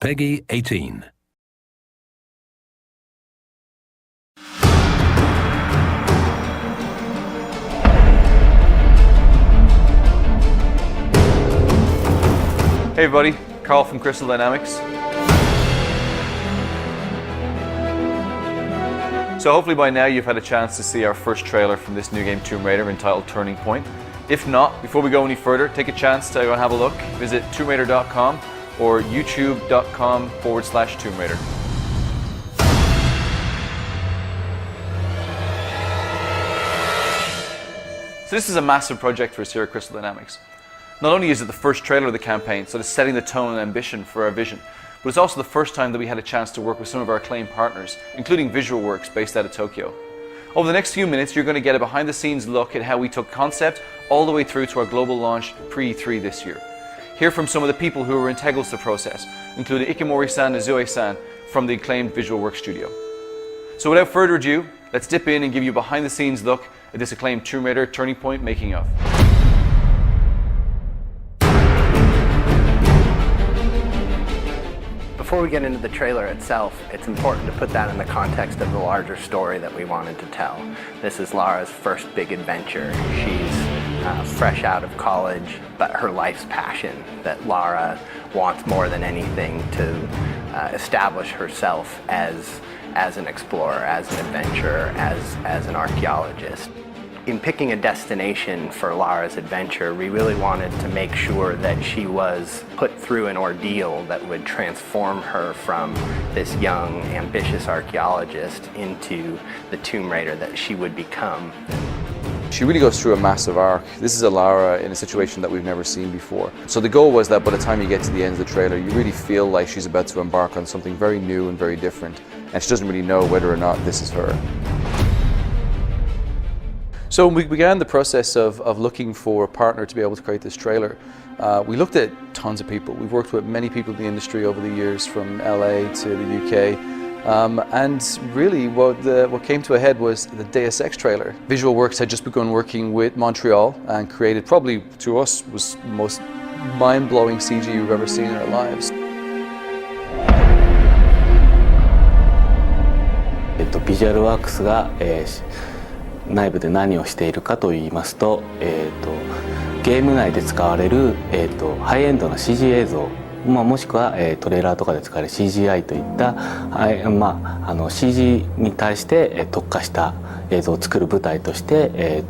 Peggy 18. Hey everybody, Carl from Crystal Dynamics. So hopefully by now you've had a chance to see our first trailer from this new game Tomb Raider entitled Turning Point. If not, before we go any further, take a chance to go and have a look. Visit TombRaider.com or youtube.com/Tomb Raider. So this is a massive project for us here at Crystal Dynamics. Not only is it the first trailer of the campaign, so it's setting the tone and ambition for our vision, but it's also the first time that we had a chance to work with some of our acclaimed partners, including Visual Works based out of Tokyo. Over the next few minutes, you're going to get a behind-the-scenes look at how we took concept all the way through to our global launch pre-E3 this year. Hear from some of the people who were integral to the process, including Ikamori-san and Zue-san from the acclaimed Visual Works studio. So without further ado, let's dip in and give you a behind-the-scenes look at this acclaimed Tomb Raider Turning Point making of. Before we get into the trailer itself, it's important to put that in the context of the larger story that we wanted to tell. This is Lara's first big adventure. She's fresh out of college, but her life's passion, that Lara wants more than anything to establish herself as an explorer, as an adventurer, as an archaeologist. In picking a destination for Lara's adventure, we really wanted to make sure that she was put through an ordeal that would transform her from this young, ambitious archaeologist into the Tomb Raider that she would become. She really goes through a massive arc. This is a Lara in a situation that we've never seen before. So the goal was that by the time you get to the end of the trailer, you really feel like she's about to embark on something very new and very different, and she doesn't really know whether or not this is her. So we began the process of looking for a partner to be able to create this trailer. We looked at tons of people. We've worked with many people in the industry over the years, from LA to the UK. And really what came to a head was the Deus Ex trailer. Visual Works had just begun working with Montreal and created, probably to us, was the most mind-blowing CG we've ever seen in our lives. Visual Works が内部で何をしているかといいますと、ゲーム内で使われる、ハイエンドな CG 映像、もしくは、トレーラーとかで使われる CGI といった、CG に対して、特化した映像を作る舞台として、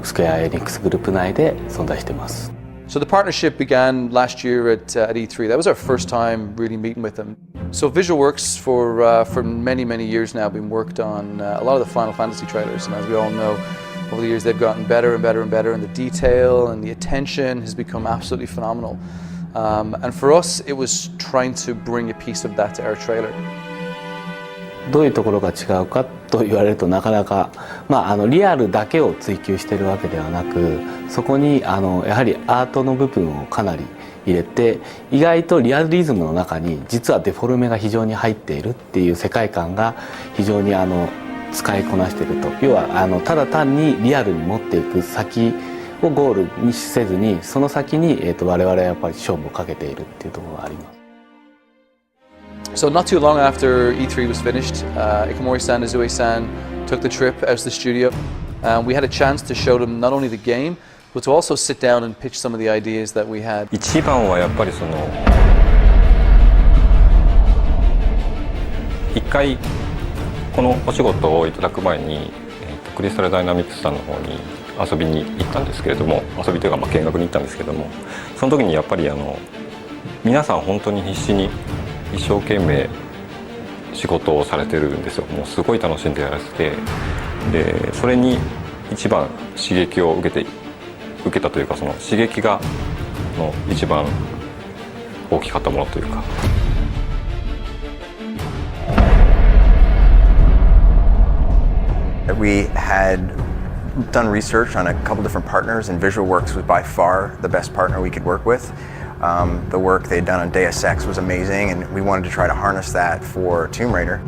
スクエア・エニックスグループ内で存在しています。So the partnership began last year at E3. That was our first time really meeting with them. So Visual Works for many years now been worked on a lot of the Final Fantasy trailers, and as we all know, over the years they've gotten better and better and better, and the detail and the attention has become absolutely phenomenal. And for us, it was trying to bring a piece of that to our trailer. どういうところが違うかと言われるとなかなか、リアルだけを追求しているわけではなく、そこにやはりアートの部分をかなり入れて、意外とリアリズムの中に実はデフォルメが非常に入っているっていう世界観が非常に使いこなしていると。要はただ単にリアルに持っていく先をゴールにせずに、その先に我々はやっぱり勝負をかけているっていうところがあります。So not too long after E3 was finished, Ikamori-san and Zue-san took the trip out to the studio. We had a chance to show them not only the game, but to also sit down and pitch some of the ideas that we had. 一番はやっぱり一回このお仕事をいただく前に、クリスタルダイナミクスさんの方に遊びに行ったんですけれども、遊びというか見学に行ったんですけども、その時にやっぱり皆さん本当に必死に一生懸命仕事をされてるんですよ。もうすごい楽しんでやらせて、でそれに一番刺激を受けたというか、その刺激が一番大きかったものというか。We had done research on a couple different partners, and Visual Works was by far the best partner we could work with. The work they'd done on Deus Ex was amazing, and we wanted to try to harness that for Tomb Raider.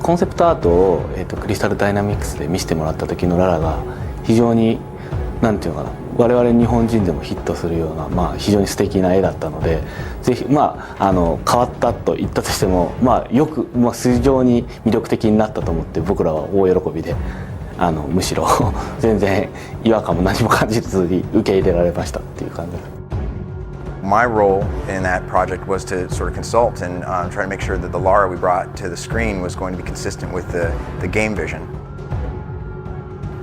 コンセプトアートを、クリスタルダイナミクスで見せてもらった時のララが非常になんていうのかな、我々日本人でもヒットするような、非常に素敵な絵だったので、ぜひ変わったと言ったとしても、よく、非常に魅力的になったと思って、僕らは大喜びで、むしろ全然違和感も何も感じずに受け入れられましたっていう感じです。My role in that project was to sort of consult and try to make sure that the Lara we brought to the screen was going to be consistent with the game vision.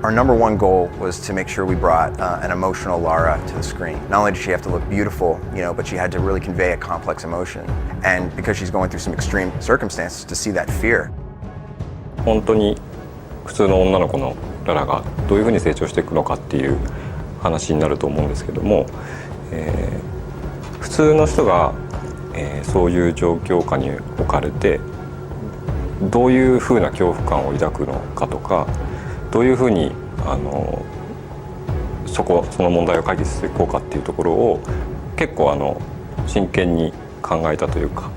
Our number one goal was to make sure we brought an emotional Lara to the screen. Not only did she have to look beautiful, but she had to really convey a complex emotion. And because she's going through some extreme circumstances, to see that fear. 本当に普通の女の子のララがどういうふうに成長していくのかっていう話になると思うんですけども、普通の人が、そういう状況下に置かれてどういうふうな恐怖感を抱くのかとか、どういうふうにその問題を解決していこうかっていうところを結構真剣に考えたというか。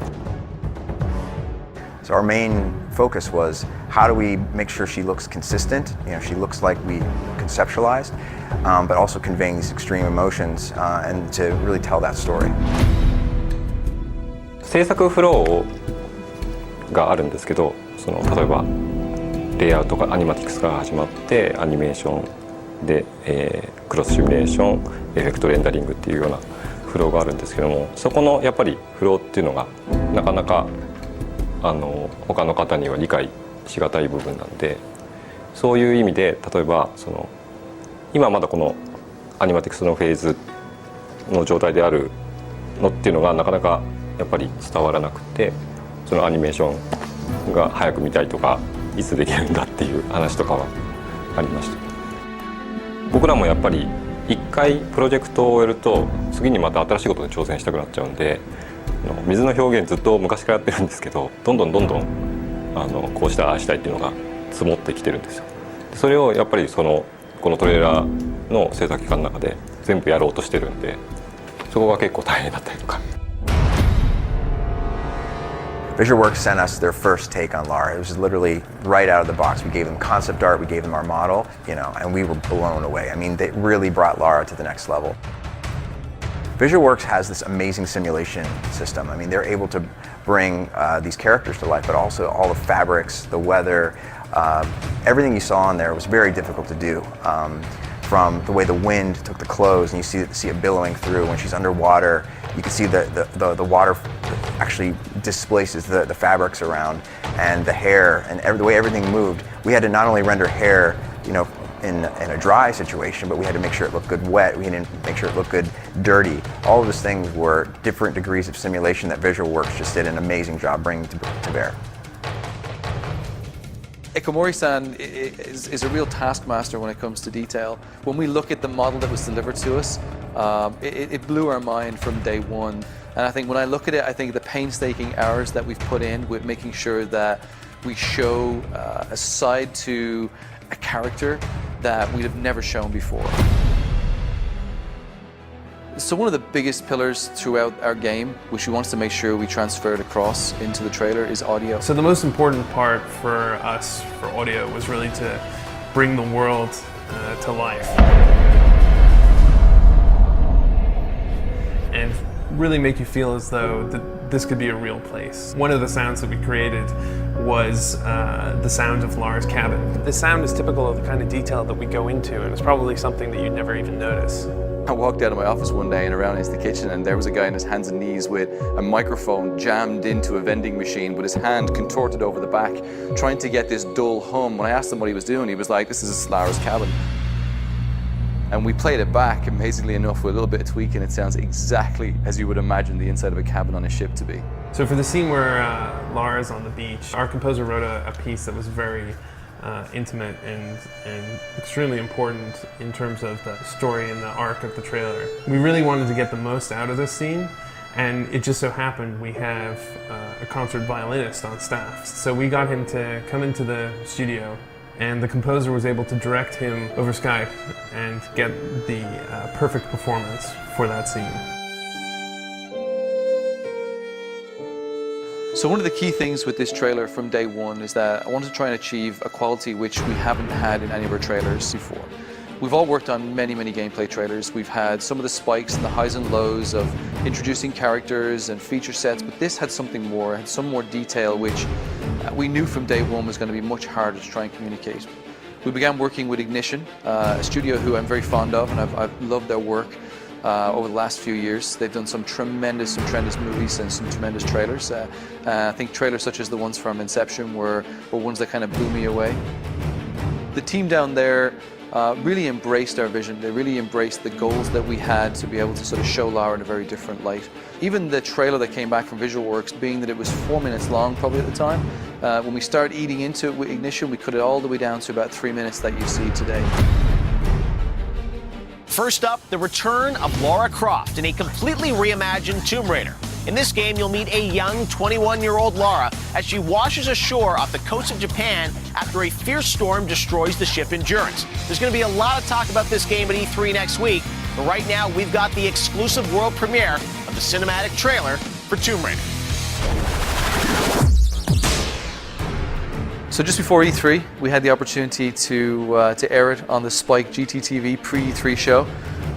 So our main focus was how do we make sure she looks consistent, she looks like we conceptualized, but also conveying these extreme emotions and to really tell that story. 制作フローがあるんですけど、例えばレイアウトがアニマティクスから始まってアニメーションで、クロスシミュレーション、エフェクトレンダリングっていうようなフローがあるんですけども、そこのやっぱりフローっていうのがなかなか他の方には理解しがたい部分なんで、そういう意味で例えば今まだこのアニマティクスのフェーズの状態であるのっていうのがなかなかやっぱり伝わらなくて、そのアニメーションが早く見たいとかいつできるんだっていう話とかはありました。僕らもやっぱり一回プロジェクトを終えると次にまた新しいことに挑戦したくなっちゃうんで、水の表現ずっと昔からやってるんですけど、どんどんこうしたああしたいっていうのが積もってきてるんですよ。それをやっぱりこのトレーラーの制作期間の中で全部やろうとしてるんで、そこが結構大変だったりとか。VisualWorks sent us their first take on Lara. It was literally right out of the box. We gave them concept art, we gave them our model, and we were blown away. I mean, they really brought Lara to the next level. VisualWorks has this amazing simulation system. I mean, they're able to bring these characters to life, but also all the fabrics, the weather, everything you saw in there was very difficult to do. From the way the wind took the clothes, and you see it billowing through. When she's underwater, you can see the water actually displaces the fabrics around, and the hair, and the way everything moved. We had to not only render hair, in a dry situation, but we had to make sure it looked good wet. We had to make sure it looked good dirty. All of those things were different degrees of simulation that VisualWorks just did an amazing job bringing to bear. Ikomori-san is a real taskmaster when it comes to detail. When we look at the model that was delivered to us, it blew our mind from day one. And I think when I look at it, I think the painstaking hours that we've put in with making sure that we show a side to a character that we'd have never shown before. So one of the biggest pillars throughout our game, which we wanted to make sure we transferred across into the trailer, is audio. So the most important part for us for audio was really to bring the world to life. And really make you feel as though this could be a real place. One of the sounds that we created was the sound of Lara's cabin. The sound is typical of the kind of detail that we go into, and it's probably something that you'd never even notice. I walked out of my office one day and around into the kitchen, and there was a guy on his hands and knees with a microphone jammed into a vending machine with his hand contorted over the back, trying to get this dull hum. When I asked him what he was doing, he was like, "This is Lara's cabin." And we played it back, amazingly enough, with a little bit of tweaking. It sounds exactly as you would imagine the inside of a cabin on a ship to be. So for the scene where Lara's on the beach, our composer wrote a piece that was very intimate and extremely important in terms of the story and the arc of the trailer. We really wanted to get the most out of this scene, and it just so happened we have a concert violinist on staff. So we got him to come into the studio, and the composer was able to direct him over Skype and get the perfect performance for that scene. So one of the key things with this trailer from day one is that I wanted to try and achieve a quality which we haven't had in any of our trailers before. We've all worked on many gameplay trailers. We've had some of the spikes and the highs and lows of introducing characters and feature sets, but this had something more, had some more detail, which we knew from day one was going to be much harder to try and communicate. We began working with Ignition, a studio who I'm very fond of, and I've loved their work over the last few years. They've done some tremendous movies and some tremendous trailers. I think trailers such as the ones from Inception were ones that kind of blew me away. The team down there really embraced our vision. They really embraced the goals that we had to be able to sort of show Lara in a very different light. Even the trailer that came back from VisualWorks, being that it was 4 minutes long probably at the time, when we started eating into it with Ignition, we cut it all the way down to about 3 minutes that you see today. First up, the return of Lara Croft in a completely reimagined Tomb Raider. In this game, you'll meet a young 21-year-old Lara as she washes ashore off the coast of Japan after a fierce storm destroys the ship Endurance. There's going to be a lot of talk about this game at E3 next week, but right now we've got the exclusive world premiere of the cinematic trailer for Tomb Raider. So just before E3, we had the opportunity to air it on the Spike GTTV pre-E3 show.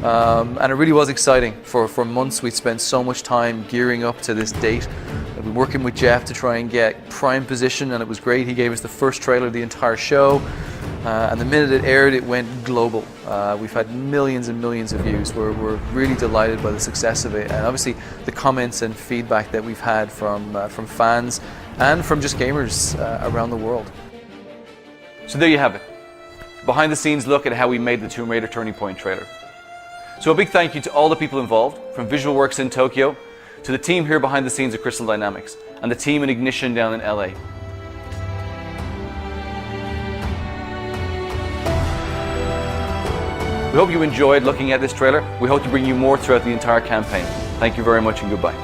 And it really was exciting. For months we'd spent so much time gearing up to this date. We've been working with Jeff to try and get prime position, and it was great. He gave us the first trailer of the entire show. And the minute it aired, it went global. We've had millions and millions of views. We're really delighted by the success of it, and obviously the comments and feedback that we've had from fans and from just gamers around the world. So there you have it. Behind the scenes look at how we made the Tomb Raider Turning Point trailer. So a big thank you to all the people involved, from VisualWorks in Tokyo, to the team here behind the scenes at Crystal Dynamics, and the team in Ignition down in LA. We hope you enjoyed looking at this trailer. We hope to bring you more throughout the entire campaign. Thank you very much and goodbye.